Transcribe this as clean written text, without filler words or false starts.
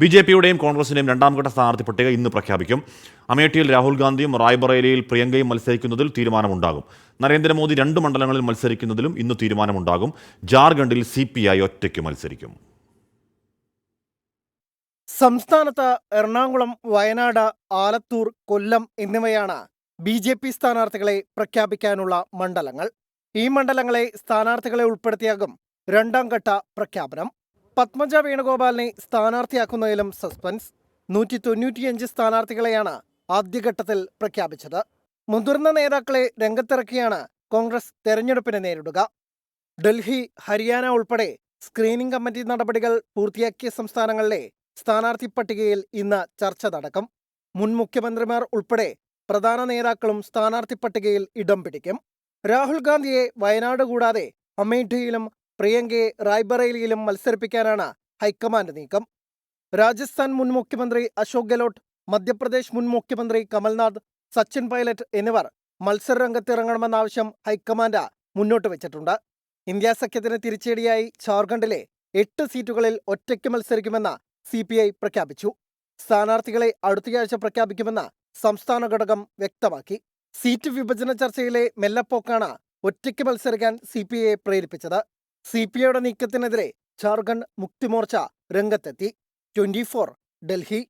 ബി.ജെ.പിയുടെയും കോൺഗ്രസിന്റെയും രണ്ടാംഘട്ട സ്ഥാനാർത്ഥി പട്ടിക ഇന്ന് പ്രഖ്യാപിക്കും. അമേഠിയിൽ രാഹുൽ ഗാന്ധിയും റായ്ബറേലിയിൽ പ്രിയങ്കയും മത്സരിക്കുന്നതിൽ തീരുമാനമുണ്ടാകും. നരേന്ദ്രമോദി 2 മണ്ഡലങ്ങളിൽ മത്സരിക്കുന്നതിലും ഇന്ന് തീരുമാനമുണ്ടാകും. ജാർഖണ്ഡിൽ CPI ഒറ്റയ്ക്ക് മത്സരിക്കും. സംസ്ഥാനത്ത് എറണാകുളം, വയനാട്, ആലത്തൂർ, കൊല്ലം എന്നിവയാണ് BJP സ്ഥാനാർത്ഥികളെ പ്രഖ്യാപിക്കാനുള്ള മണ്ഡലങ്ങൾ. ഈ മണ്ഡലങ്ങളെ സ്ഥാനാർത്ഥികളെ ഉൾപ്പെടുത്തിയാകും രണ്ടാം ഘട്ട പ്രഖ്യാപനം. പത്മജ വേണുഗോപാലിനെ സ്ഥാനാർത്ഥിയാക്കുന്നതിലും സസ്പെൻസ്. 195 സ്ഥാനാർത്ഥികളെയാണ് ആദ്യഘട്ടത്തിൽ പ്രഖ്യാപിച്ചത്. മുതിർന്ന നേതാക്കളെ രംഗത്തിറക്കിയാണ് കോൺഗ്രസ് തെരഞ്ഞെടുപ്പിനെ നേരിടുക. ഡൽഹി, ഹരിയാന ഉൾപ്പെടെ സ്ക്രീനിംഗ് കമ്മിറ്റി നടപടികൾ പൂർത്തിയാക്കിയ സംസ്ഥാനങ്ങളിലെ സ്ഥാനാർത്ഥി പട്ടികയിൽ ഇന്ന് ചർച്ച നടക്കും. മുൻ മുഖ്യമന്ത്രിമാർ ഉൾപ്പെടെ പ്രധാന നേതാക്കളും സ്ഥാനാർത്ഥി പട്ടികയിൽ ഇടം പിടിക്കും. രാഹുൽ ഗാന്ധിയെ വയനാട് കൂടാതെ അമേഠിയിലും പ്രിയങ്കയെ റായ്ബറേലിയിലും മത്സരിപ്പിക്കാനാണ് ഹൈക്കമാൻഡ് നീക്കം. രാജസ്ഥാൻ മുൻ മുഖ്യമന്ത്രി അശോക് ഗെഹ്ലോട്ട്, മധ്യപ്രദേശ് മുൻ മുഖ്യമന്ത്രി കമൽനാഥ്, സച്ചിൻ പൈലറ്റ് എന്നിവർ മത്സരരംഗത്തിറങ്ങണമെന്ന ആവശ്യം ഹൈക്കമാൻഡ് മുന്നോട്ട് വെച്ചിട്ടുണ്ട്. ഇന്ത്യ സഖ്യത്തിന് തിരിച്ചടിയായി ജാർഖണ്ഡിലെ 8 സീറ്റുകളിൽ ഒറ്റയ്ക്ക് മത്സരിക്കുമെന്ന് CPI പ്രഖ്യാപിച്ചു. സ്ഥാനാർത്ഥികളെ അടുത്തയാഴ്ച പ്രഖ്യാപിക്കുമെന്ന് സംസ്ഥാന ഘടകം വ്യക്തമാക്കി. സീറ്റ് വിഭജന ചർച്ചയിലെ മെല്ലപ്പോക്കാണ് ഒറ്റയ്ക്ക് മത്സരിക്കാൻ CPIയെ പ്രേരിപ്പിച്ചത്. CPIയുടെ നീക്കത്തിനെതിരെ ജാർഖണ്ഡ് മുക്തി മോർച്ച രംഗത്തെത്തി. 24 ഡൽഹി.